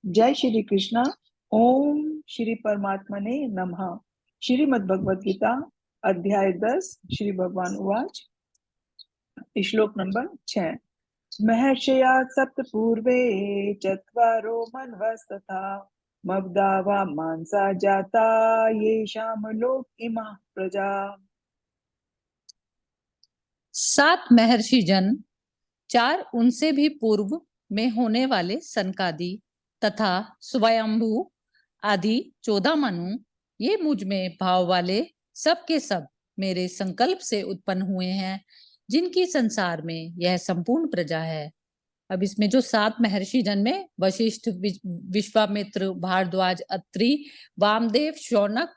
जय श्री कृष्ण। ओम श्री परमात्मने नमः। श्रीमद् भगवद गीता अध्याय 10। श्री भगवान उवाच। श्लोक नंबर 6। महर्षया सप्त पूर्वे चत्वारो मनवस्तथा मद्दावा मानसा जाता येषां लोक इमाः प्रजा। 7 महर्षि जन, 4 उनसे भी पूर्व में होने वाले सनकादि तथा स्वयंभू आदि 14 मनु, ये मुझ में भाव वाले सब के सब मेरे संकल्प से उत्पन्न हुए हैं, जिनकी संसार में यह संपूर्ण प्रजा है। अब इसमें जो 7 महर्षि जन में वशिष्ठ, विश्वामित्र, भारद्वाज, अत्रि, वामदेव, शौनक,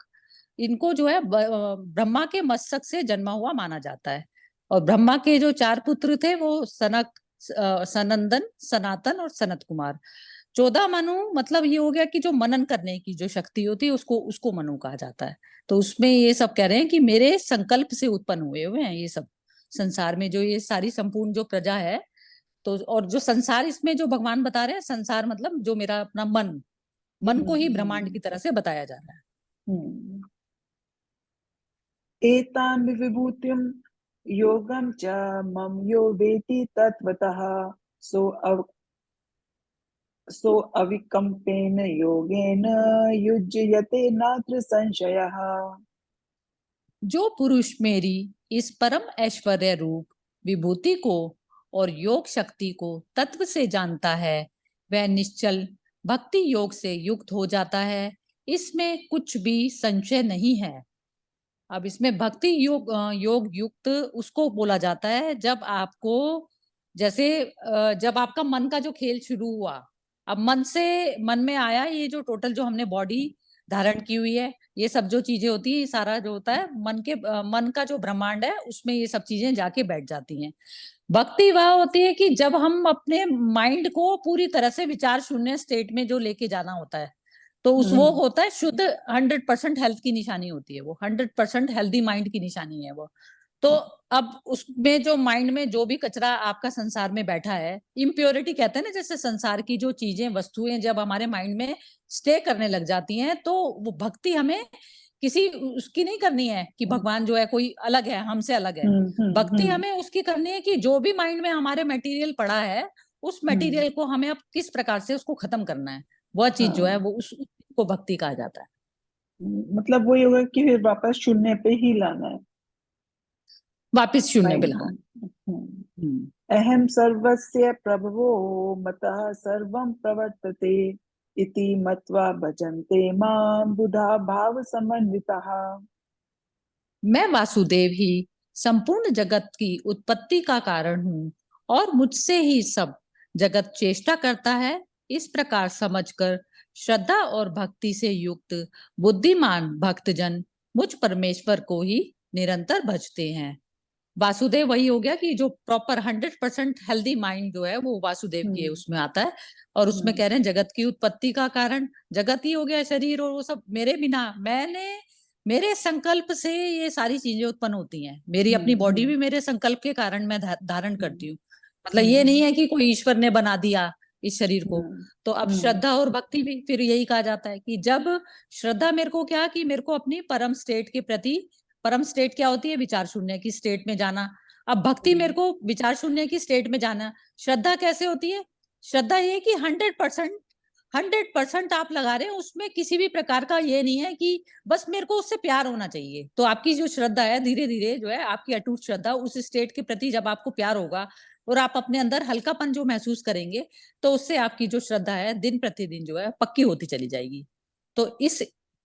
इनको जो है ब्रह्मा के मस्तक से जन्मा हुआ माना जाता है। और ब्रह्मा के जो 4 पुत्र थे वो सनक, सनंदन, सनातन और सनत कुमार। 14 मनु मतलब ये हो गया कि जो मनन करने की जो शक्ति होती है उसको उसको मनु कहा जाता है। तो उसमें ये सब कह रहे हैं कि मेरे संकल्प से उत्पन्न हुए हुए हैं ये सब संसार में, जो ये सारी संपूर्ण जो प्रजा है। तो और जो संसार इसमें जो भगवान बता रहे हैं, संसार मतलब जो मेरा अपना मन, मन को ही ब्रह्मांड की तरह से बताया जा रहा है। एतां विभूतिं योगं च मम यो वेति तत्वतः सो अविकम्पेन योगेन युज्यते नात्र संशयः। जो पुरुष मेरी इस परम ऐश्वर्य रूप विभूति को और योग शक्ति को तत्व से जानता है, वह निश्चल भक्ति योग से युक्त हो जाता है, इसमें कुछ भी संशय नहीं है। अब इसमें भक्ति योग योग युक्त उसको बोला जाता है जब आपको, जैसे जब आपका मन का जो खेल शुरू हुआ, अब मन से मन में आया, ये जो टोटल जो हमने बॉडी धारण की हुई है, ये सब जो चीजें होती है, सारा जो होता है मन के मन का जो ब्रह्मांड है उसमें ये सब चीजें जाके बैठ जाती हैं। भक्ति वह होती है कि जब हम अपने माइंड को पूरी तरह से विचार शून्य स्टेट में जो लेके जाना होता है, तो उस वो होता है शुद्ध 100% हेल्थ की निशानी होती है, वो 100% हेल्दी माइंड की निशानी है वो। तो अब उसमें जो माइंड में जो भी कचरा आपका संसार में बैठा है, इम्प्योरिटी कहते हैं ना, जैसे संसार की जो चीजें वस्तुएं जब हमारे माइंड में स्टे करने लग जाती हैं, तो वो भक्ति हमें किसी उसकी नहीं करनी है कि भगवान जो है कोई अलग है, हमसे अलग है। भक्ति हमें उसकी करनी है कि जो भी माइंड में हमारे मटेरियल पड़ा है, उस मटेरियल को हमें अब किस प्रकार से उसको खत्म करना है, वह चीज जो है वो उसको भक्ति कहा जाता है। मतलब वही होगा कि फिर वापस शून्य पे ही लाना है वापिस शून्य पे माइंड को। लाना है। अहम सर्वस्य प्रभवो मतः सर्वं प्रवर्तते इति मत्वा भजन्ते मां बुधा भाव समन्विताः। मैं वासुदेव ही संपूर्ण जगत की उत्पत्ति का कारण हूँ और मुझसे ही सब जगत चेष्टा करता है, इस प्रकार समझकर श्रद्धा और भक्ति से युक्त बुद्धिमान भक्तजन मुझ परमेश्वर को ही निरंतर भजते हैं। वासुदेव वही हो गया कि जो प्रॉपर 100% हेल्दी माइंड जो है वो वासुदेव के उसमें आता है। और उसमें कह रहे हैं जगत की उत्पत्ति का कारण जगत ही हो गया, शरीर और वो सब मेरे बिना, मेरे संकल्प से ये सारी चीजें उत्पन्न होती हैं। मेरी अपनी बॉडी भी मेरे संकल्प के कारण मैं धारण करती हूँ। मतलब ये नहीं है कि कोई ईश्वर ने बना दिया इस शरीर को। तो अब श्रद्धा और भक्ति भी फिर यही कहा जाता है कि जब श्रद्धा मेरे को क्या, कि मेरे को अपनी परम स्टेट के प्रति, परम स्टेट क्या होती है, विचार शून्य की स्टेट में जाना। अब भक्ति मेरे को विचार शून्य की स्टेट में जाना। श्रद्धा कैसे होती है? श्रद्धा ये कि 100% आप लगा रहे हैं, उसमें किसी भी प्रकार का ये नहीं है कि बस मेरे को उससे प्यार होना चाहिए। तो आपकी जो श्रद्धा है धीरे धीरे जो है आपकी अटूट श्रद्धा उस स्टेट के प्रति जब आपको प्यार होगा और आप अपने अंदर हल्कापन जो महसूस करेंगे, तो उससे आपकी जो श्रद्धा है दिन प्रतिदिन जो है पक्की होती चली जाएगी। तो इस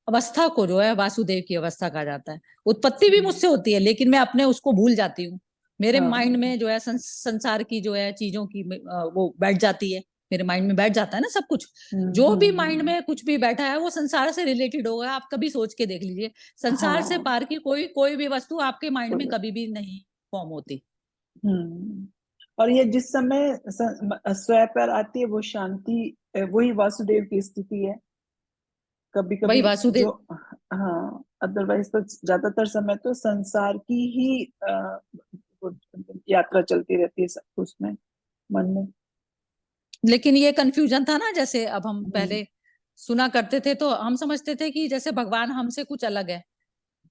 अवस्था को जो है वासुदेव की अवस्था कहा जाता है। उत्पत्ति भी मुझसे होती है लेकिन मैं अपने उसको भूल जाती हूँ। मेरे माइंड में जो है संसार की जो है चीजों की वो बैठ जाती है, मेरे माइंड में बैठ जाता है ना सब कुछ। जो भी माइंड में कुछ भी बैठा है वो संसार से रिलेटेड होगा। आप कभी सोच के देख लीजिए, संसार से पार की कोई भी वस्तु आपके माइंड में कभी भी नहीं फॉर्म होती। और ये जिस समय स्वयं पर आती है वो शांति, वही वासुदेव की स्थिति है। कभी वही कभी जो, वासुदेव। हाँ, अदरवाइज तो ज्यादातर समय तो संसार की ही यात्रा चलती रहती है उसमें, मन में। लेकिन ये कंफ्यूजन था ना, जैसे अब हम हम्म, पहले सुना करते थे तो हम समझते थे कि जैसे भगवान हमसे कुछ अलग है,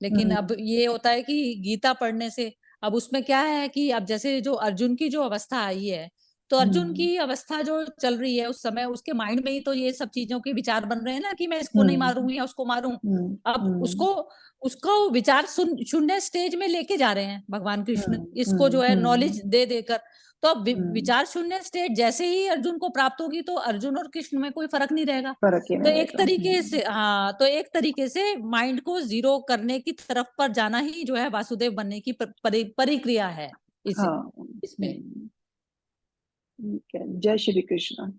लेकिन अब ये होता है कि गीता पढ़ने से अब उसमें क्या है कि अब जैसे जो अर्जुन की जो अवस्था आई है, तो अर्जुन की अवस्था जो चल रही है उस समय उसके माइंड में ही तो ये सब चीजों के विचार बन रहे हैं ना, कि मैं इसको नहीं मारूं या उसको मारूं। अब उसको उसको विचार शून्य स्टेज में लेके जा रहे हैं भगवान कृष्ण, इसको जो है नॉलेज दे देकर। तो अब विचार शून्य स्टेट जैसे ही अर्जुन को प्राप्त होगी तो अर्जुन और कृष्ण में कोई फर्क नहीं रहेगा। फर्क ही तो नहीं एक रहेगा। तरीके से, हाँ, तो एक तरीके से माइंड को जीरो करने की तरफ पर जाना ही जो है वासुदेव बनने की परिक्रिया है इस हाँ। इसमें। ठीक है, जय श्री कृष्ण।